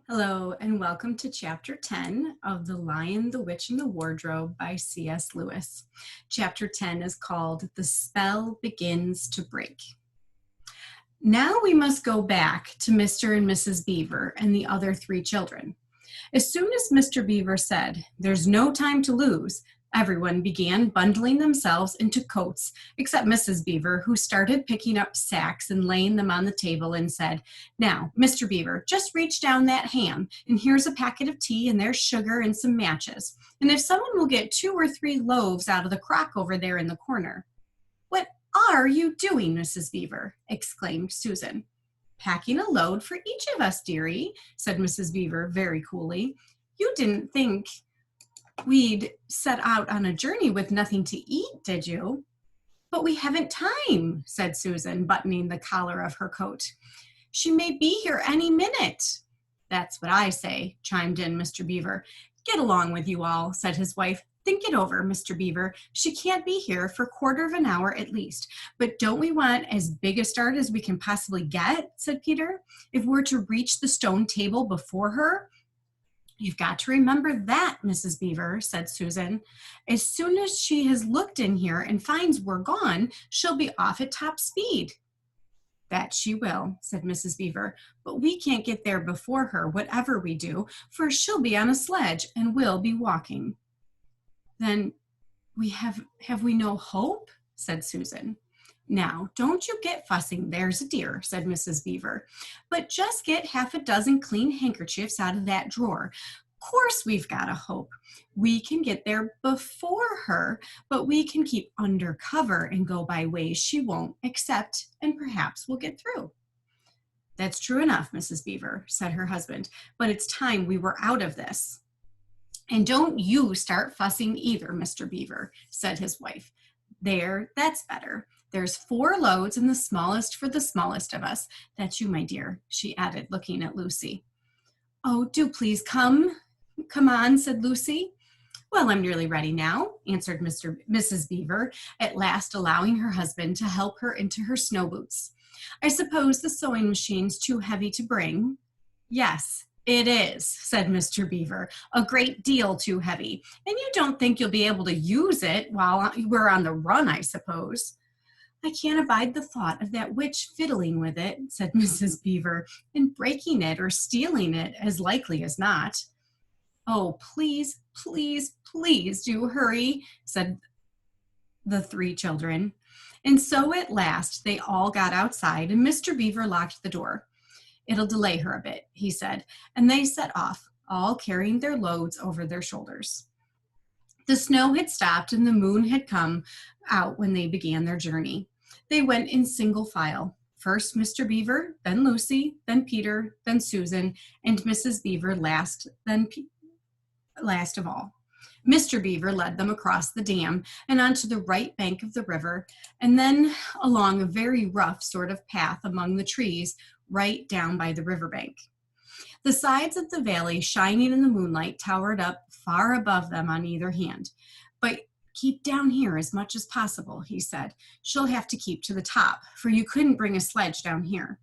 Hello, and welcome to Chapter 10 of The Lion, the Witch, and the Wardrobe by C.S. Lewis. Chapter 10 is called The Spell Begins to Break. Now we must go back to Mr. and Mrs. Beaver and the other three children. As soon as Mr. Beaver said, "There's no time to lose," everyone began bundling themselves into coats, except Mrs. Beaver, who started picking up sacks and laying them on the table and said, "Now, Mr. Beaver, just reach down that ham, and here's a packet of tea, and there's sugar and some matches. And if someone will get 2 or 3 loaves out of the crock over there in the corner." "What are you doing, Mrs. Beaver?" exclaimed Susan. "Packing a load for each of us, dearie," said Mrs. Beaver very coolly. "You didn't think we'd set out on a journey with nothing to eat, did you?" "But we haven't time," said Susan, buttoning the collar of her coat. "She may be here any minute." "That's what I say," chimed in Mr. Beaver. "Get along with you all," said his wife. "Think it over, Mr. Beaver. She can't be here for 1/4 of an hour at least." "But don't we want as big a start as we can possibly get?" said Peter. "If we're to reach the stone table before her." "You've got to remember that, Mrs. Beaver," said Susan. "As soon as she has looked in here and finds we're gone, she'll be off at top speed." "That she will," said Mrs. Beaver, "but we can't get there before her, whatever we do, for she'll be on a sledge and we'll be walking." "Then have we no hope?" said Susan. "Now, don't you get fussing, there's a dear," said Mrs. Beaver, "but just get 6 clean handkerchiefs out of that drawer. Course we've got a hope. We can get there before her, but we can keep under cover and go by ways she won't accept, and perhaps we'll get through." "That's true enough, Mrs. Beaver," said her husband, "but it's time we were out of this." "And don't you start fussing either, Mr. Beaver," said his wife. "There, that's better. There's 4 loads and the smallest for the smallest of us. That's you, my dear," she added, looking at Lucy. "Oh, do please come on," said Lucy. "Well, I'm nearly ready now," answered Mrs. Beaver, at last allowing her husband to help her into her snow boots. "I suppose the sewing machine's too heavy to bring?" "Yes, it is," said Mr. Beaver, "a great deal too heavy. And you don't think you'll be able to use it while we're on the run, I suppose." "I can't abide the thought of that witch fiddling with it," said Mrs. Beaver, "and breaking it or stealing it, as likely as not." "Oh, please, please, please do hurry," said the 3 children. And so at last they all got outside, and Mr. Beaver locked the door. "It'll delay her a bit," he said, and they set off, all carrying their loads over their shoulders. The snow had stopped and the moon had come out when they began their journey. They went in single file. First Mr. Beaver, then Lucy, then Peter, then Susan, and Mrs. Beaver last of all. Mr. Beaver led them across the dam and onto the right bank of the river, and then along a very rough sort of path among the trees right down by the riverbank. The sides of the valley, shining in the moonlight, towered up far above them on either hand. "But keep down here as much as possible," he said. "She'll have to keep to the top, for you couldn't bring a sledge down here."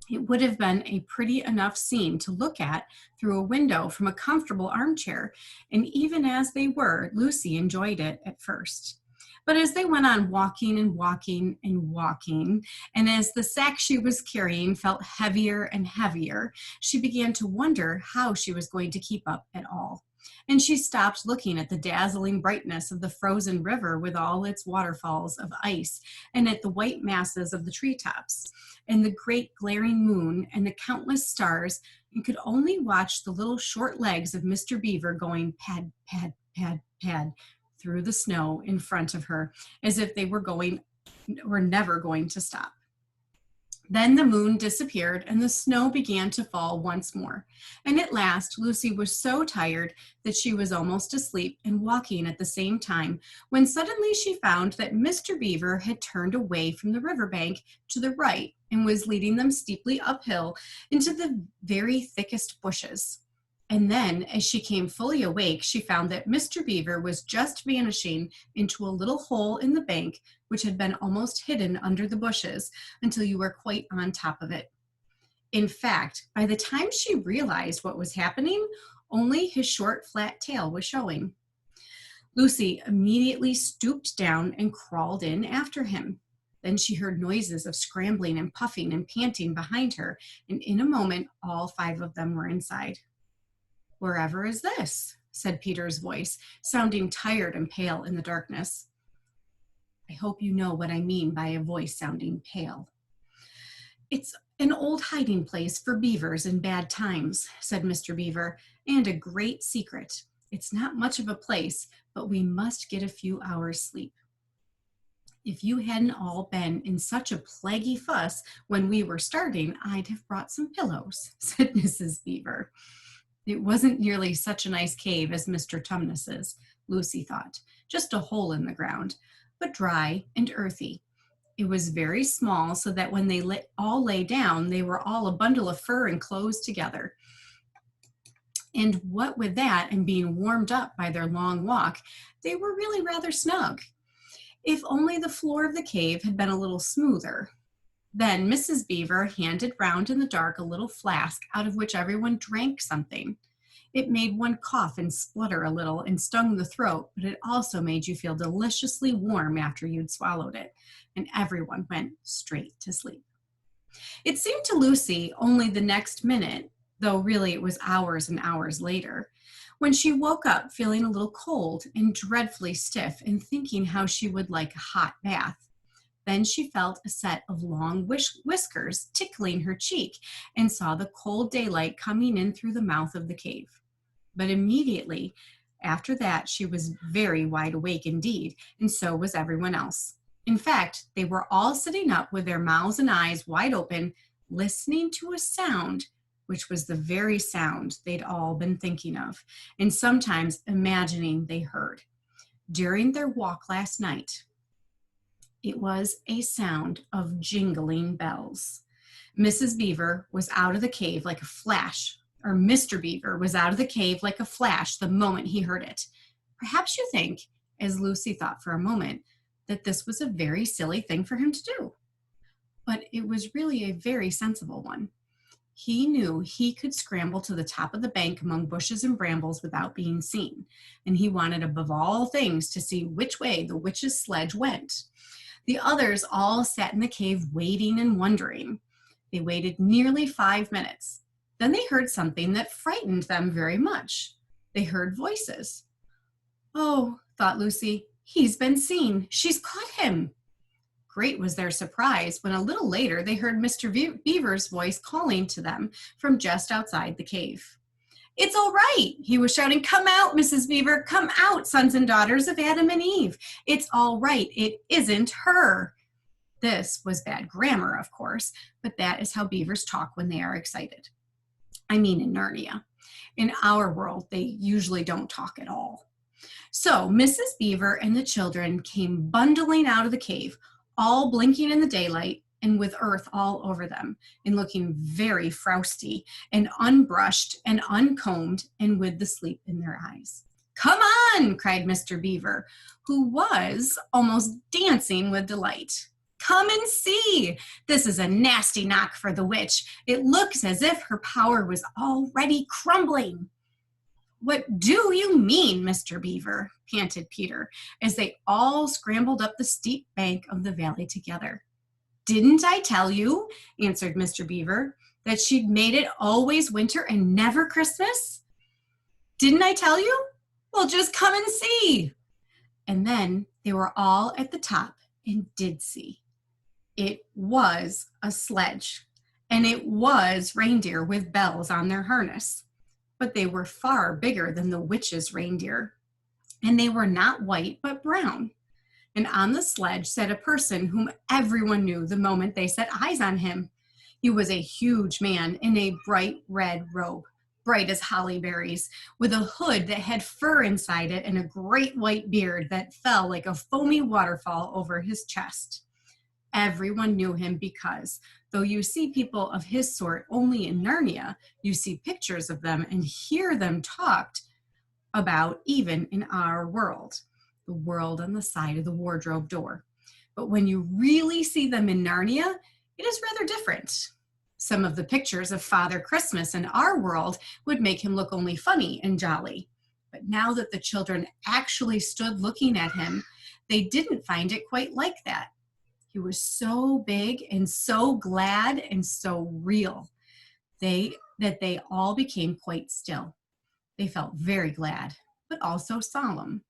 It would have been a pretty enough scene to look at through a window from a comfortable armchair, and even as they were, Lucy enjoyed it at first. But as they went on walking and walking and walking, and as the sack she was carrying felt heavier and heavier, she began to wonder how she was going to keep up at all. And she stopped looking at the dazzling brightness of the frozen river with all its waterfalls of ice, and at the white masses of the treetops, and the great glaring moon, and the countless stars, and could only watch the little short legs of Mr. Beaver going pad, pad, pad, pad through the snow in front of her, as if they were never going to stop. Then the moon disappeared and the snow began to fall once more. And at last, Lucy was so tired that she was almost asleep and walking at the same time, when suddenly she found that Mr. Beaver had turned away from the riverbank to the right and was leading them steeply uphill into the very thickest bushes. And then, as she came fully awake, she found that Mr. Beaver was just vanishing into a little hole in the bank, which had been almost hidden under the bushes until you were quite on top of it. In fact, by the time she realized what was happening, only his short, flat tail was showing. Lucy immediately stooped down and crawled in after him. Then she heard noises of scrambling and puffing and panting behind her, and in a moment, all 5 of them were inside. "Wherever is this?" said Peter's voice, sounding tired and pale in the darkness. I hope you know what I mean by a voice sounding pale. "It's an old hiding place for beavers in bad times," said Mr. Beaver, "and a great secret. It's not much of a place, but we must get a few hours' sleep." "If you hadn't all been in such a plaguey fuss when we were starting, I'd have brought some pillows," said Mrs. Beaver. It wasn't nearly such a nice cave as Mr. Tumnus's, Lucy thought, just a hole in the ground, but dry and earthy. It was very small, so that when they all lay down, they were all a bundle of fur and clothes together. And what with that and being warmed up by their long walk, they were really rather snug. If only the floor of the cave had been a little smoother. Then Mrs. Beaver handed round in the dark a little flask out of which everyone drank something. It made one cough and splutter a little and stung the throat, but it also made you feel deliciously warm after you'd swallowed it, and everyone went straight to sleep. It seemed to Lucy only the next minute, though really it was hours and hours later, when she woke up feeling a little cold and dreadfully stiff and thinking how she would like a hot bath. Then she felt a set of long whiskers tickling her cheek and saw the cold daylight coming in through the mouth of the cave. But immediately after that, she was very wide awake indeed, and so was everyone else. In fact, they were all sitting up with their mouths and eyes wide open, listening to a sound which was the very sound they'd all been thinking of, and sometimes imagining they heard. During their walk last night, it was a sound of jingling bells. Mrs. Beaver was out of the cave like a flash, or Mr. Beaver was out of the cave like a flash the moment he heard it. Perhaps you think, as Lucy thought for a moment, that this was a very silly thing for him to do. But it was really a very sensible one. He knew he could scramble to the top of the bank among bushes and brambles without being seen, and he wanted above all things to see which way the witch's sledge went. The others all sat in the cave waiting and wondering. They waited nearly 5 minutes. Then they heard something that frightened them very much. They heard voices. "Oh," thought Lucy, "he's been seen. She's caught him." Great was their surprise when a little later they heard Mr. Beaver's voice calling to them from just outside the cave. "It's all right," he was shouting. "Come out, Mrs. Beaver. Come out, sons and daughters of Adam and Eve. It's all right. It isn't her." This was bad grammar, of course, but that is how beavers talk when they are excited. I mean in Narnia. In our world, they usually don't talk at all. So Mrs. Beaver and the children came bundling out of the cave, all blinking in the daylight and with earth all over them, and looking very frowsty and unbrushed and uncombed and with the sleep in their eyes. "Come on," cried Mr. Beaver, who was almost dancing with delight. "Come and see. This is a nasty knock for the witch. It looks as if her power was already crumbling." "What do you mean, Mr. Beaver?" panted Peter, as they all scrambled up the steep bank of the valley together. "Didn't I tell you," answered Mr. Beaver, "that she'd made it always winter and never Christmas? Didn't I tell you? Well, just come and see." And then they were all at the top and did see. It was a sledge, and it was reindeer with bells on their harness. But they were far bigger than the witch's reindeer, and they were not white but brown. And on the sledge sat a person whom everyone knew the moment they set eyes on him. He was a huge man in a bright red robe, bright as holly berries, with a hood that had fur inside it and a great white beard that fell like a foamy waterfall over his chest. Everyone knew him because, though you see people of his sort only in Narnia, you see pictures of them and hear them talked about even in our world, the world on the side of the wardrobe door. But when you really see them in Narnia, it is rather different. Some of the pictures of Father Christmas in our world would make him look only funny and jolly. But now that the children actually stood looking at him, they didn't find it quite like that. He was so big and so glad and so real that they all became quite still. They felt very glad, but also solemn.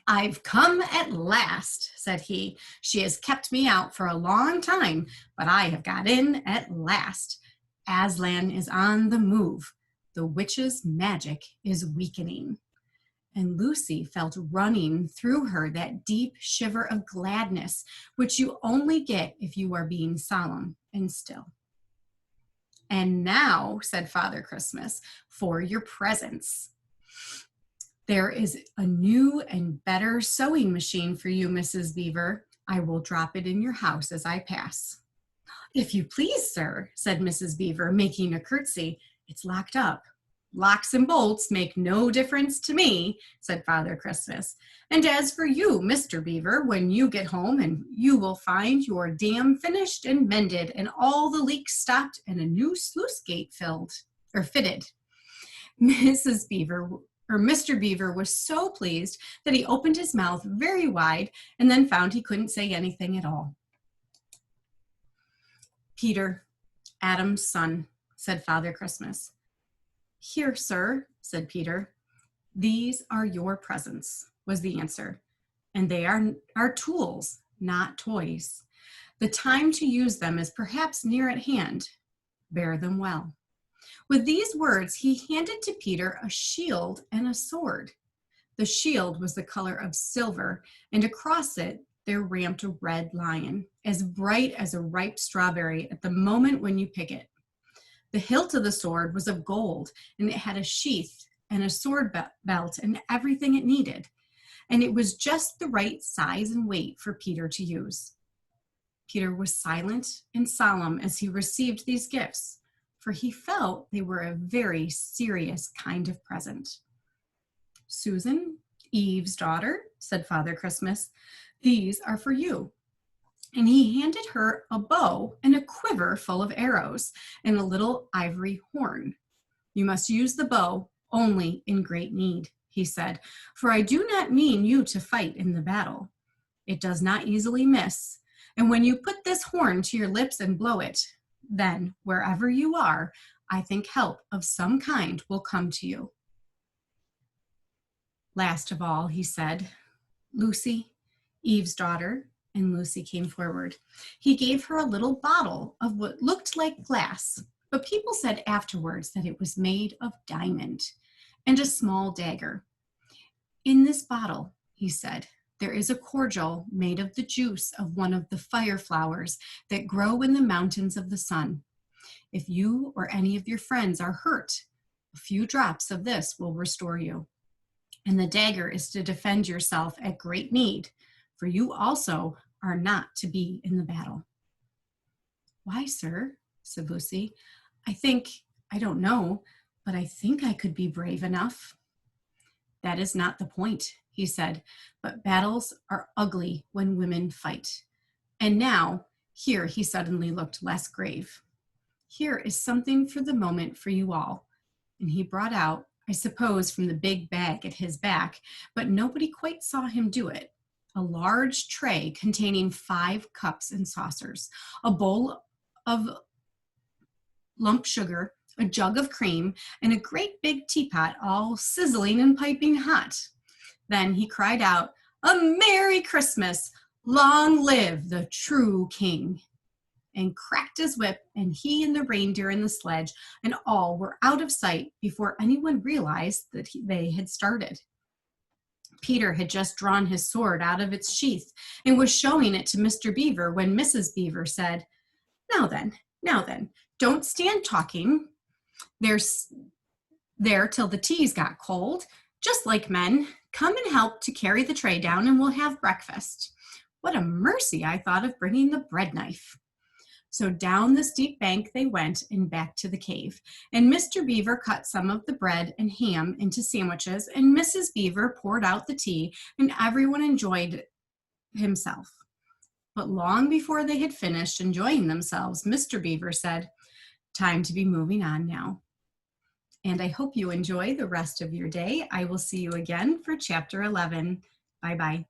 "I've come at last," said he. "She has kept me out for a long time, but I have got in at last. Aslan is on the move. The witch's magic is weakening." And Lucy felt running through her that deep shiver of gladness, which you only get if you are being solemn and still. "And now," said Father Christmas, "for your presents. There is a new and better sewing machine for you, Mrs. Beaver. I will drop it in your house as I pass." "If you please, sir," said Mrs. Beaver, making a curtsy. "It's locked up." "Locks and bolts make no difference to me," said Father Christmas. "And as for you, Mr. Beaver, when you get home, and you will find your dam finished and mended, and all the leaks stopped, and a new sluice gate fitted." Mr. Beaver was so pleased that he opened his mouth very wide and then found he couldn't say anything at all. "Peter, Adam's son," said Father Christmas. "Here, sir," said Peter. "These are your presents," was the answer. "And they are tools, not toys. The time to use them is perhaps near at hand. Bear them well." With these words, he handed to Peter a shield and a sword. The shield was the color of silver, and across it there ramped a red lion, as bright as a ripe strawberry at the moment when you pick it. The hilt of the sword was of gold, and it had a sheath and a sword belt and everything it needed. And it was just the right size and weight for Peter to use. Peter was silent and solemn as he received these gifts, for he felt they were a very serious kind of present. "Susan, Eve's daughter," said Father Christmas, "these are for you." And he handed her a bow and a quiver full of arrows and a little ivory horn. "You must use the bow only in great need," he said, "for I do not mean you to fight in the battle. It does not easily miss, and when you put this horn to your lips and blow it, then, wherever you are, I think help of some kind will come to you." Last of all, he said, "Lucy, Eve's daughter," and Lucy came forward. He gave her a little bottle of what looked like glass, but people said afterwards that it was made of diamond, and a small dagger. "In this bottle," he said, "there is a cordial made of the juice of one of the fire flowers that grow in the mountains of the sun. If you or any of your friends are hurt, a few drops of this will restore you. And the dagger is to defend yourself at great need, for you also are not to be in the battle." "Why, sir?" said Lucy. I don't know, but I think I could be brave enough." "That is not the point," he said, "but battles are ugly when women fight. And now," here he suddenly looked less grave, "here is something for the moment for you all." And he brought out, I suppose from the big bag at his back, but nobody quite saw him do it, a large tray containing 5 cups and saucers, a bowl of lump sugar, a jug of cream, and a great big teapot all sizzling and piping hot. Then he cried out, "A Merry Christmas! Long live the true king!" and cracked his whip, and he and the reindeer and the sledge and all were out of sight before anyone realized that they had started. Peter had just drawn his sword out of its sheath and was showing it to Mr. Beaver when Mrs. Beaver said, now then, don't stand talking there till the tea's got cold. Just like men, come and help to carry the tray down and we'll have breakfast. What a mercy I thought of bringing the bread knife." So down the steep bank they went and back to the cave, and Mr. Beaver cut some of the bread and ham into sandwiches, and Mrs. Beaver poured out the tea, and everyone enjoyed himself. But long before they had finished enjoying themselves, Mr. Beaver said, time to be moving on now. And I hope you enjoy the rest of your day. I will see you again for chapter 11. Bye-bye.